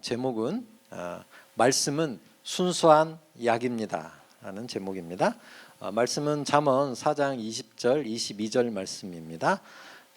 제목은 말씀은 순수한 약입니다 라는 제목입니다. 말씀은 잠언 4장 20절 22절 말씀입니다.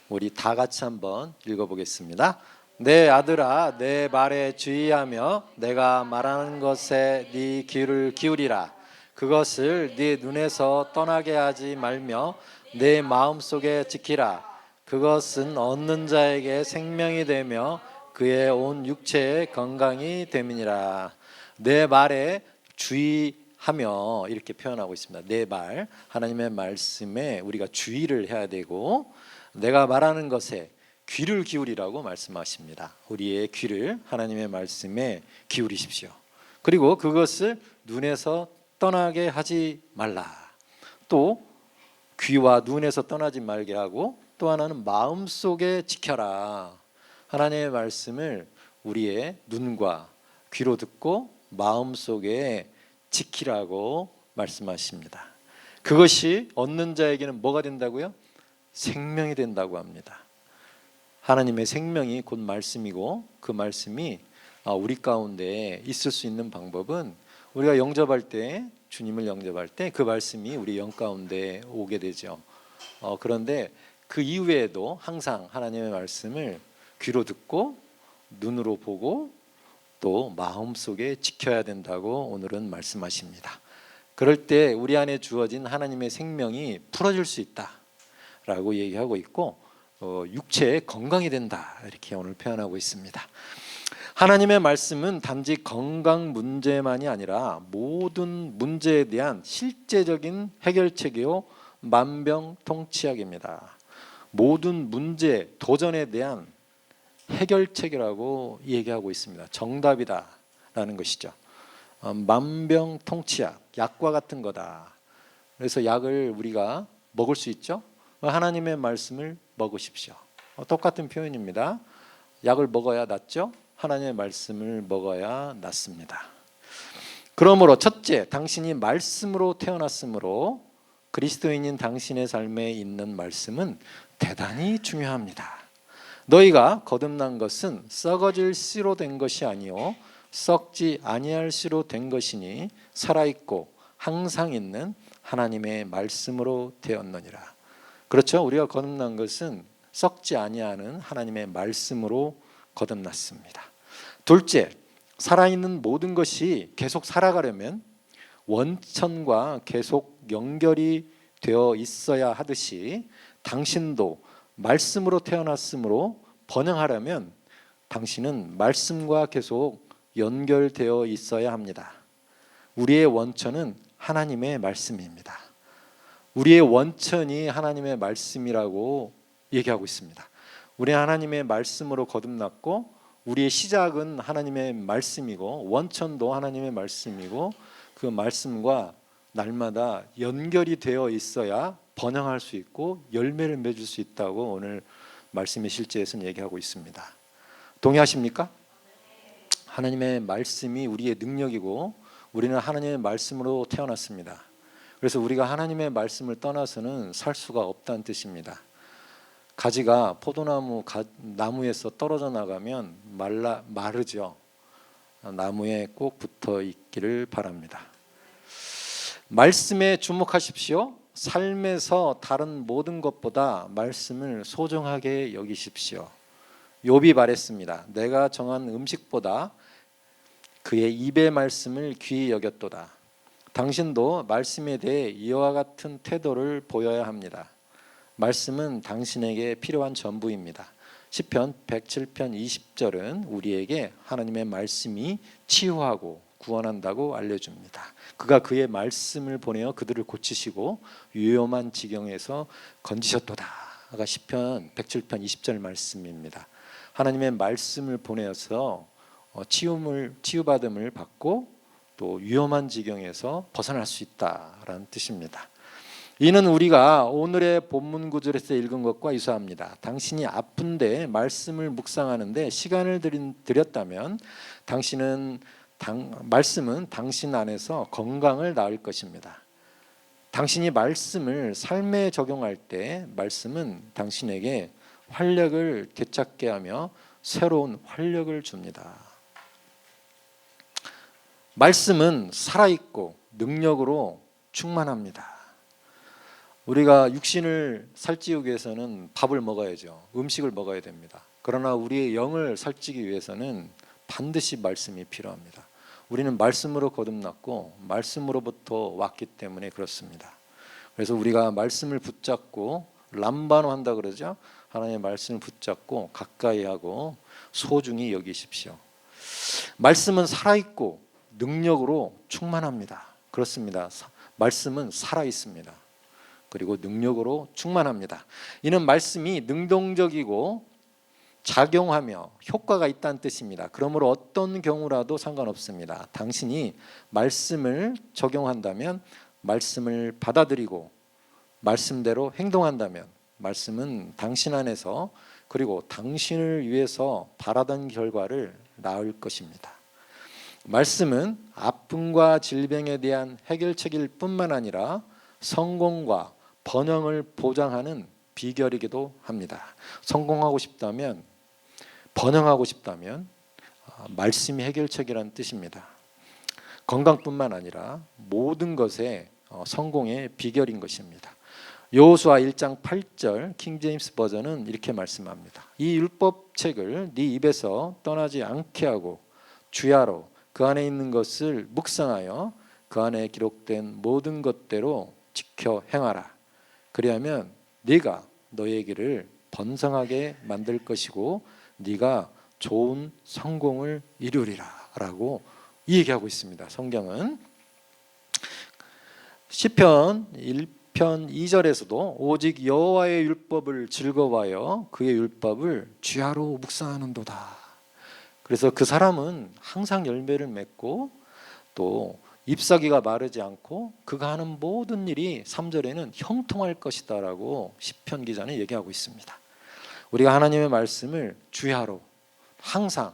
우리 다 같이 한번 읽어보겠습니다. 내 아들아, 내 말에 주의하며 내가 말하는 것에 네 귀를 기울이라. 그것을 네 눈에서 떠나게 하지 말며 내 마음속에 지키라. 그것은 얻는 자에게 생명이 되며 그의 온 육체의 건강이 됨이니라. 내 말에 주의하며 이렇게 표현하고 있습니다. 내 말, 하나님의 말씀에 우리가 주의를 해야 되고 내가 말하는 것에 귀를 기울이라고 말씀하십니다. 우리의 귀를 하나님의 말씀에 기울이십시오. 그리고 그것을 눈에서 떠나게 하지 말라. 또 귀와 눈에서 떠나지 말게 하고 또 하나는 마음속에 지켜라. 하나님의 말씀을 우리의 눈과 귀로 듣고 마음속에 지키라고 말씀하십니다. 그것이 얻는 자에게는 뭐가 된다고요? 생명이 된다고 합니다. 하나님의 생명이 곧 말씀이고 그 말씀이 우리 가운데 있을 수 있는 방법은 우리가 영접할 때, 주님을 영접할 때 그 말씀이 우리 영 가운데 오게 되죠. 그런데 그 이후에도 항상 하나님의 말씀을 귀로 듣고 눈으로 보고 또 마음속에 지켜야 된다고 오늘은 말씀하십니다. 그럴 때 우리 안에 주어진 하나님의 생명이 풀어질 수 있다라고 얘기하고 있고 육체의 건강이 된다 이렇게 오늘 표현하고 있습니다. 하나님의 말씀은 단지 건강 문제만이 아니라 모든 문제에 대한 실제적인 해결책이요 만병통치약입니다. 모든 문제, 도전에 대한 해결책이라고 얘기하고 있습니다. 정답이다라는 것이죠. 만병통치약, 약과 같은 거다. 그래서 약을 우리가 먹을 수 있죠. 하나님의 말씀을 먹으십시오. 똑같은 표현입니다. 약을 먹어야 낫죠. 하나님의 말씀을 먹어야 낫습니다. 그러므로 첫째, 당신이 말씀으로 태어났으므로 그리스도인인 당신의 삶에 있는 말씀은 대단히 중요합니다. 너희가 거듭난 것은 썩어질 씨로 된 것이 아니요 썩지 아니할 씨로 된 것이니 살아있고 항상 있는 하나님의 말씀으로 되었느니라. 그렇죠. 우리가 거듭난 것은 썩지 아니하는 하나님의 말씀으로 거듭났습니다. 둘째, 살아있는 모든 것이 계속 살아가려면 원천과 계속 연결이 되어 있어야 하듯이 당신도 말씀으로 태어났으므로 번영하려면 당신은 말씀과 계속 연결되어 있어야 합니다. 우리의 원천은 하나님의 말씀입니다. 우리의 원천이 하나님의 말씀이라고 얘기하고 있습니다. 우리는 하나님의 말씀으로 거듭났고 우리의 시작은 하나님의 말씀이고 원천도 하나님의 말씀이고 그 말씀과 날마다 연결이 되어 있어야 번영할 수 있고 열매를 맺을 수 있다고 오늘 말씀의 실제에서는 얘기하고 있습니다. 동의하십니까? 하나님의 말씀이 우리의 능력이고 우리는 하나님의 말씀으로 태어났습니다. 그래서 우리가 하나님의 말씀을 떠나서는 살 수가 없다는 뜻입니다. 가지가 포도나무 나무에서 떨어져 나가면 마르죠. 나무에 꼭 붙어 있기를 바랍니다. 말씀에 주목하십시오. 삶에서 다른 모든 것보다 말씀을 소중하게 여기십시오. 욥이 말했습니다. 내가 정한 음식보다 그의 입의 말씀을 귀히 여겼도다. 당신도 말씀에 대해 이와 같은 태도를 보여야 합니다. 말씀은 당신에게 필요한 전부입니다. 시편 107편 20절은 우리에게 하나님의 말씀이 치유하고 구원한다고 알려줍니다. 그가 그의 말씀을 보내어 그들을 고치시고 위험한 지경에서 건지셨도다가 시편 107편 20절 말씀입니다. 하나님의 말씀을 보내어서 치유받음을 받고 또 위험한 지경에서 벗어날 수 있다라는 뜻입니다. 이는 우리가 오늘의 본문 구절에서 읽은 것과 유사합니다. 당신이 아픈데 말씀을 묵상하는데 시간을 들였다면 말씀은 당신 안에서 건강을 낳을 것입니다. 당신이 말씀을 삶에 적용할 때 말씀은 당신에게 활력을 되찾게 하며 새로운 활력을 줍니다. 말씀은 살아있고 능력으로 충만합니다. 우리가 육신을 살찌우기 위해서는 밥을 먹어야죠. 음식을 먹어야 됩니다. 그러나 우리의 영을 살찌기 위해서는 반드시 말씀이 필요합니다. 우리는 말씀으로 거듭났고 말씀으로부터 왔기 때문에 그렇습니다. 그래서 우리가 말씀을 붙잡고 람바노 한다 그러죠. 하나님의 말씀을 붙잡고 가까이 하고 소중히 여기십시오. 말씀은 살아있고 능력으로 충만합니다. 그렇습니다. 말씀은 살아있습니다. 그리고 능력으로 충만합니다. 이는 말씀이 능동적이고 작용하며 효과가 있다는 뜻입니다. 그러므로 어떤 경우라도 상관없습니다. 당신이 말씀을 적용한다면, 말씀을 받아들이고 말씀대로 행동한다면 말씀은 당신 안에서 그리고 당신을 위해서 바라던 결과를 낳을 것입니다. 말씀은 아픔과 질병에 대한 해결책일 뿐만 아니라 성공과 번영을 보장하는 비결이기도 합니다. 성공하고 싶다면, 번영하고 싶다면 말씀이 해결책이라는 뜻입니다. 건강뿐만 아니라 모든 것의 성공의 비결인 것입니다. 여호수아 1장 8절 킹제임스 버전은 이렇게 말씀합니다. 이 율법책을 네 입에서 떠나지 않게 하고 주야로 그 안에 있는 것을 묵상하여 그 안에 기록된 모든 것대로 지켜 행하라. 그리하면 네가 너의 길을 번성하게 만들 것이고 네가 좋은 성공을 이루리라 라고 이 얘기하고 있습니다. 성경은 시편 1편 2절에서도 오직 여호와의 율법을 즐거워하여 그의 율법을 주야로 묵상하는도다. 그래서 그 사람은 항상 열매를 맺고 또 잎사귀가 마르지 않고 그가 하는 모든 일이 3절에는 형통할 것이다 라고 시편 기자는 얘기하고 있습니다. 우리가 하나님의 말씀을 주야로 항상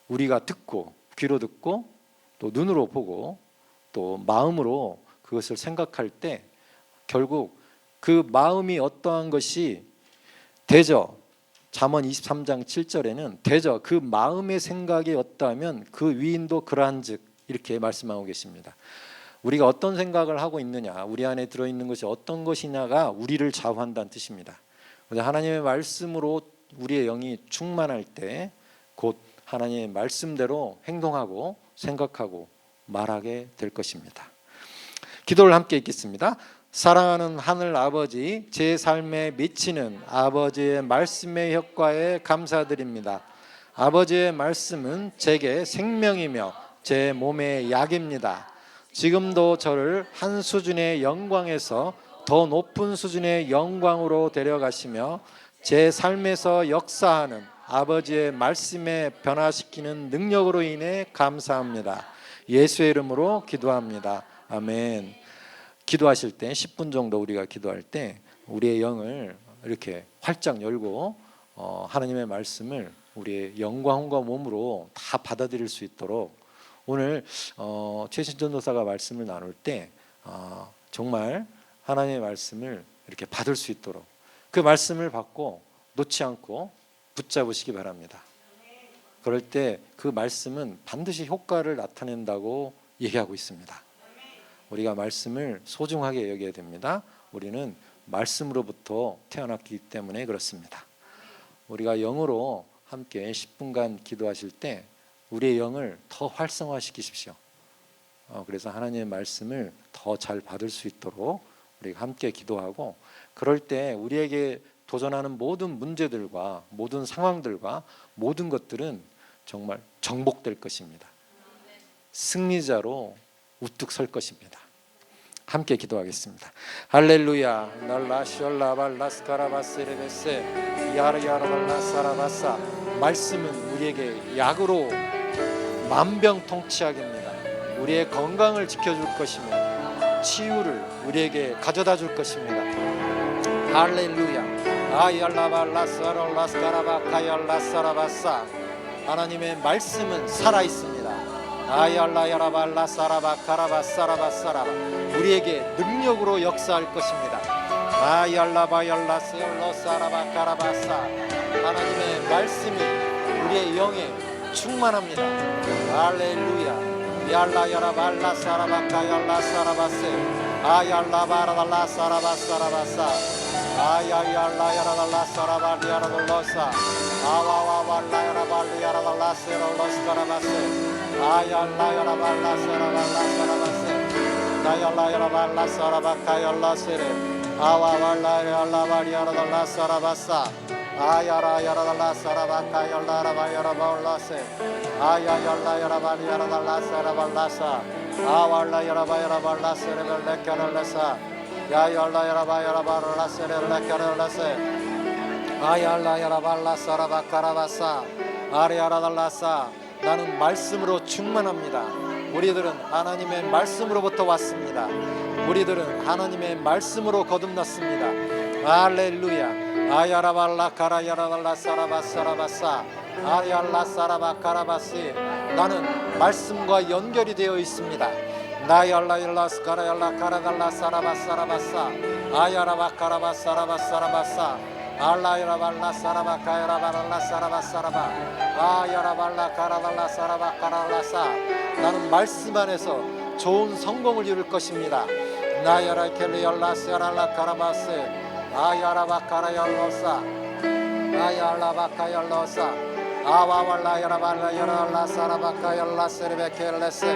우리가 듣고 귀로 듣고 또 눈으로 보고 또 마음으로 그것을 생각할 때 결국 그 마음이 어떠한 것이 되죠. 잠언 23장 7절에는 되죠. 그 마음의 생각이 어떠하면 그 위인도 그러한즉 이렇게 말씀하고 계십니다. 우리가 어떤 생각을 하고 있느냐, 우리 안에 들어있는 것이 어떤 것이냐가 우리를 좌우한다는 뜻입니다. 하나님의 말씀으로 우리의 영이 충만할 때 곧 하나님의 말씀대로 행동하고 생각하고 말하게 될 것입니다. 기도를 함께 읽겠습니다. 사랑하는 하늘 아버지, 제 삶에 미치는 아버지의 말씀의 효과에 감사드립니다. 아버지의 말씀은 제게 생명이며 제 몸의 약입니다. 지금도 저를 한 수준의 영광에서 더 높은 수준의 영광으로 데려가시며 제 삶에서 역사하는 아버지의 말씀에 변화시키는 능력으로 인해 감사합니다. 예수의 이름으로 기도합니다. 아멘. 기도하실 때 10분 정도 우리가 기도할 때 우리의 영을 이렇게 활짝 열고 하나님의 말씀을 우리의 영광과 몸으로 다 받아들일 수 있도록 오늘 최신 전도사가 말씀을 나눌 때 정말 하나님의 말씀을 이렇게 받을 수 있도록 그 말씀을 받고 놓지 않고 붙잡으시기 바랍니다. 그럴 때 그 말씀은 반드시 효과를 나타낸다고 얘기하고 있습니다. 우리가 말씀을 소중하게 여겨야 됩니다. 우리는 말씀으로부터 태어났기 때문에 그렇습니다. 우리가 영으로 함께 10분간 기도하실 때 우리의 영을 더 활성화시키십시오. 그래서 하나님의 말씀을 더 잘 받을 수 있도록 우리가 함께 기도하고 그럴 때 우리에게 도전하는 모든 문제들과 모든 상황들과 모든 것들은 정말 정복될 것입니다. 승리자로 우뚝 설 것입니다. 함께 기도하겠습니다. 할렐루야. 날라시올라발라스카라바세레베세 야르야르발라사라바사. 말씀은 우리에게 약으로 만병통치약입니다. 우리의 건강을 지켜줄 것이며 치유를 우리에게 가져다 줄 것입니다. 할렐루야. 아얄라발라사롤라스카라바카얄라사라바사. 하나님의 말씀은 살아있습니다. 아얄라야라발라사라바카라바사라바사라바. 우리에게 능력으로 역사할 것입니다. 아얄라바얄라세올로사라바카라바사. 하나님의 말씀이 우리의 영에 충만합니다. 할렐루야. Yalla yara balla sarabaka yalla sarabase. Ayalla barala sarabasarabasa. Ayalla yara la sarabali yara losa. Awa walla yara bali yara la serolos karabase. Ayalla yara balla sarabala sarabase. Ayalla yara balla sarabaka yalla sere. Awa walla yalla bali yara la sarabasa. Ayara yara la sarabaka yalla raba yara bolase. Ayalla yara bali yara la sarabalasa. Awalla yara balla serebelle karalasa. Yalla yara balla serebelle karalase. Ayalla yara balla sarabakarabasa. 아리아라달라사. 나는 말씀으로 충만합니다. 우리들은 하나님의 말씀으로부터 왔습니다. 우리들은 하나님의 말씀으로 거듭났습니다. 할렐루야. 아야라발라 카라야라달라 사라바사라바사. 아리알라 사라바카라바시. 나는 말씀과 연결이 되어 있습니다. 나얄라일라스 카라얄라 카라달라 사라바사라바사. 아야라바카라바사라바사라바사. 알라이라발라 사라바카야라발라 사라바사라바. 아야라발라 카라달라 사라바카라라사. 나는 말씀 안에서 좋은 성공을 이룰 것입니다. 나야라 켈리열라 세랄라 카라바세. 아야라바카라열로사. 아야라바카열로사. 아와왈라 야라발라 야라라 사라바카열라 세르베켈레세.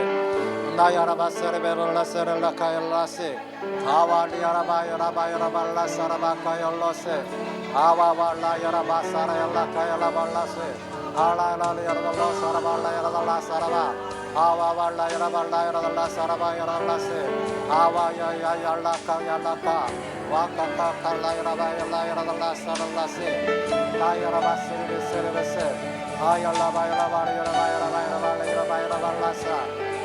나야라바 세르베를라 세를라 카열라세. 아왈리야라바 야라바 야라발라 사라바카열로세. 아와왈라 야라바 사라열라 카열라발라세. 알라야라 야라발라 사라발라 야라달라 사라바. 아와왈라 야라발라 야라달라 사라바 야라라세. 아와야야야라 카열라카. 와카카 칼라 야라바 야라 야라달라 사랄라세. 나야라바 세르베세르베세. 아열라바 야라바 야라바 야라바 야라바 야라바 야라발라사.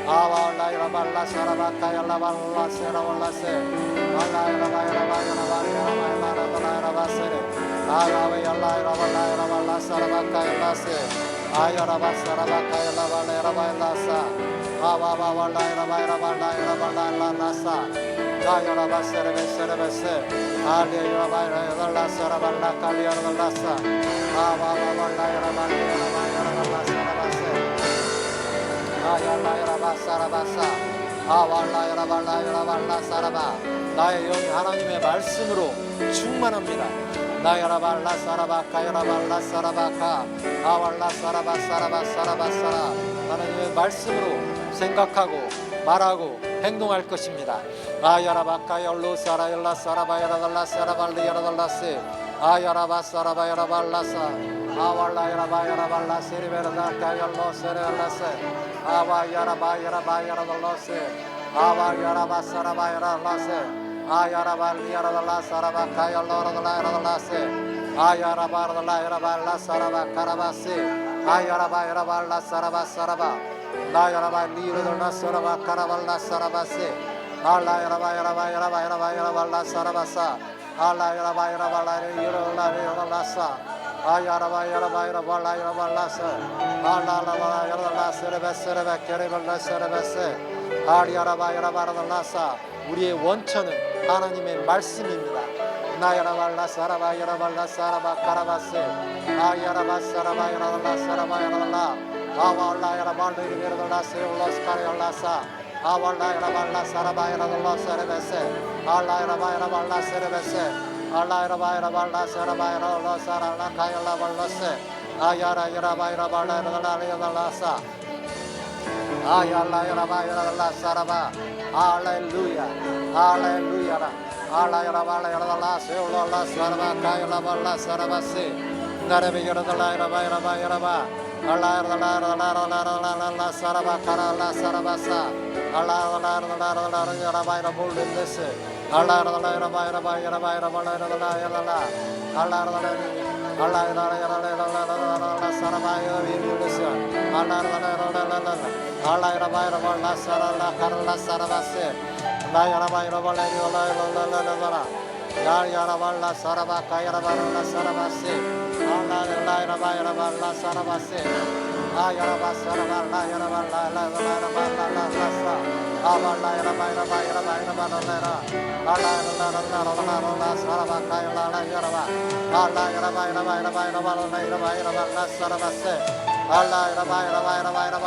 아와라 야라발라 사라바카 야라발라 세라발라세. 알라야라바 야라바 야라바 야라바 야라바세레. 아야웨 야라 야라발라 야라발라 사라바카 야라세. 아야라바 사라바카 야라발라 야라바 야라사. 아와바발라 야라바 야라발라 야라발라 야라사. 아야라바 세레베세레베세. 알리야라바 야라발라 사라발라 칼리 야라발라사. 아와바발라 야라발라 야라바 야라발라 사라바세. 아얄라 야라바 사라바사. 아왈라 야라발라 야라발라 사라바. 나의 영이 하나님의 말씀으로 충만합니다. 나야라발라 사라바카 야라발라 사라바카. 아왈라 사라바 사라바 사라바 사라. 하나님의 말씀으로 생각하고 말하고 행동할 것입니다. 아야라바카 열로 사라열라 사라바 야라달라 사라발리 야라달라세. 아야라바 사라바 야라발라사. 아왈라 야라바 야라발라 세리베라다카 열로 세레알라세. 아와 야라바 야라바 야라달라세. 아와 야라바 사라바 야라달라세. 아야라발리 야라달라 사라바카 열로 야라달라 야라달라세. 아야라바 야라달라 야라발라 사라바카라바세. 아야라바 야라발라 사라바 사라바. 나야라바 리르달라 사라바카라발라 사라바세. 알라야라바 야라바 야라바 야라바 야라발라 사라바사. 알라야라바 야라발라 리르달라 야라달라사. 아야라바 야라바 야라발라 야라발라사. 알라라바 야라달라 세레베세레베 케레발라 세레베세. 아리야라바 야라바라달라사. 우리의 원천은 하나님의 말씀입니다. 나야라발라 사라바 야라발라 사라바 카라바세. 아야라바 사라바 야라달라 사라바 야라달라. 아왈라 야라발라 야라달라 세올라스 카레올라사. 아왈라 야라발라 사라바 야라달라 세레베세. 알라 야라바 야라발라 세레베세. 알라 야라바 야라발라 사라바 야라달라 사라라 카열라발라세. 아야라 야라바 야라발라 야라달라 야라달라사. 아얄라 야라바 야라달라 사라바. 할렐루야. 할렐루야라. 알라 야라발라 야라달라 세올라 사라바 카열라발라 사라바세. 나레베 야라달라 야라바 야라바 야라바. 알라 야라달라 야라달라 사라바 카라라 사라바사. 알라 야라달라 야라바 야라볼레세. 알라 야라달라 야라바 야라바 야라바 야라발라 야라달라 야라달라. 알라 야라달라 알라 야라달라 사라바 야라빌레세. 알라 야라달라 알라 야라바 야라발라 사라라 카라라 사라바세. 나 야라바 야라발라 야라달라. 야 야라발라 사라바 카야라발라 사라바세. 알라 야라바 야라발라 사라바세. 아야라바 사라발라 야라발라 야라발라 아발라 야라바 야라바 야라바 야라발라 알라 야라라라라라라 사라바 카야라라 야라바. 알라 야라바 야라바 야라바 야라발라 야라바 야라발라 사라바세. 알라 야라바 야라바 야라바 야라바.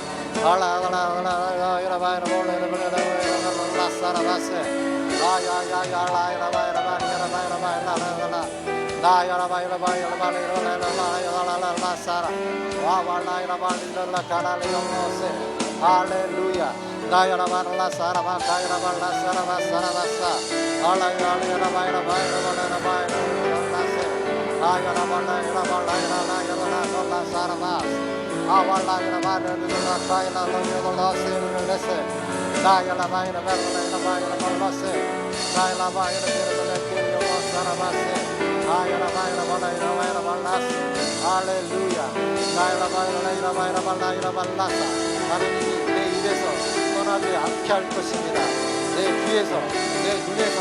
Hallelujah. Dayara barla sarava kaira barla sarava saravasa. Alayara bayra bayra bayra bayra se. Ayara barla ira barla ira ira barla saravas. Awala ira barla ira kaila ira se se. Dayara bayra bayra bayra barla se. Kaila bayra ira ira saravase. Ayara bayra barla ira barla se. Hallelujah. Dayara bayra bayra barla ira barla sa. 하나님이 내 입에서 떠나지 않게 할 것입니다. 내 귀에서, 내 눈에서,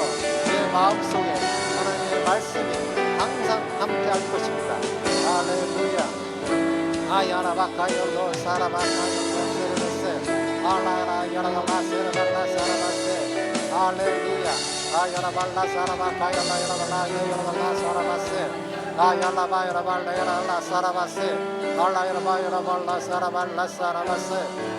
내 마음속에 하나님의 말씀이 항상 함께 할 것입니다. 할렐루야. 아야라바카요로 사라바카요로 세르베세 알라라 야라발라 세르발라 사라바세 할렐루야. 아야라발라 사라바카요라 야라발라 야라발라 사라바세 아야라바야라발라 야라발라 사라바세 알라야라바야라발라 사라발라 사라바세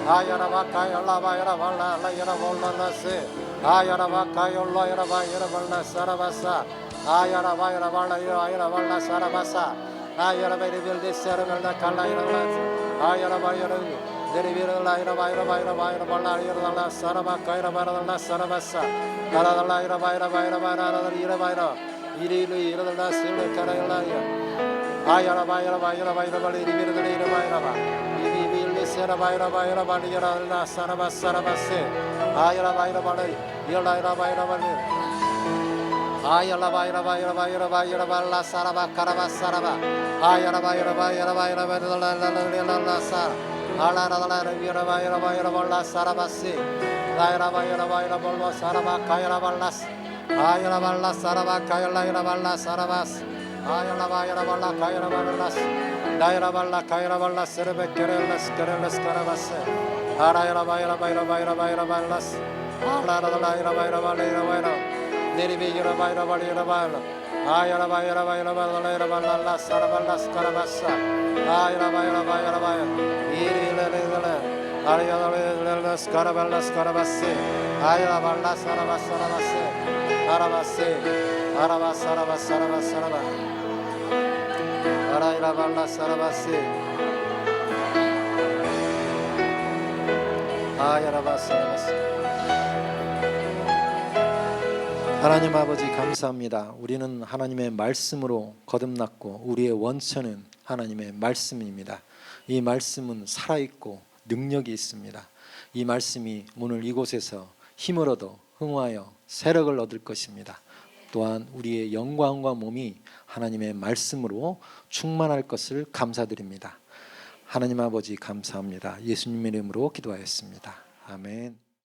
아야라바카야라바야라발라 알라야라볼라라세 아야라바카요라 야라바야라발라 사라바사 아야라바야라발라 야라발라 사라바사 아야라바야라발라 사라발라 칼라야라발라 아야라바야라발라 데리비라라 야라바야라바야라발라 야라발라 사라바카야라발라 사라바사 알라라야라바야라바야라발라 이리로 이러달라 세를 가라야라야 아야라바야라바야라바야라발라 이리비라라 이리비일리 세라바야라바야라발라 사라바사라바세 아야라바야라발라 이라야라바야라발라 아야라바야라바야라바야라바야라발라 사라바카라바사라바 아야라바야라바야라바야라발라 사라 알라라라라바야라바야라발라 사라바세 라야라바야라바야라발라 사라바카야라발라 아야라발라 사라바카야라야라발라 사라바스 아야라바야라발라 카야라발라스 나야라발라 카야라발라 세르베케렐라스 케렐라스 카라바스 아라야라바야라바야라바야라바야라발라스 알라라라라바야라바야라바야라 네리비야라바야라바야라바야라 아야라바야라바야라바야라바야라 사라발라스 카라바사 아야라바야라바야라바야 이리레레레레 아야라바야라바야라스 카라발라스 카라바스 아야라발라 사라바사라바세 아라바세 아라바사라바사라바사라바 아라이라발라 사라바세 아야라바사라바세 하나님 아버지 감사합니다. 우리는 하나님의 말씀으로 거듭났고 우리의 원천은 하나님의 말씀입니다. 이 말씀은 살아있고 능력이 있습니다. 이 말씀이 오늘 이곳에서 힘을 얻어 흥하여 세력을 얻을 것입니다. 또한 우리의 영광과 몸이 하나님의 말씀으로 충만할 것을 감사드립니다. 하나님 아버지 감사합니다. 예수님의 이름으로 기도하였습니다. 아멘.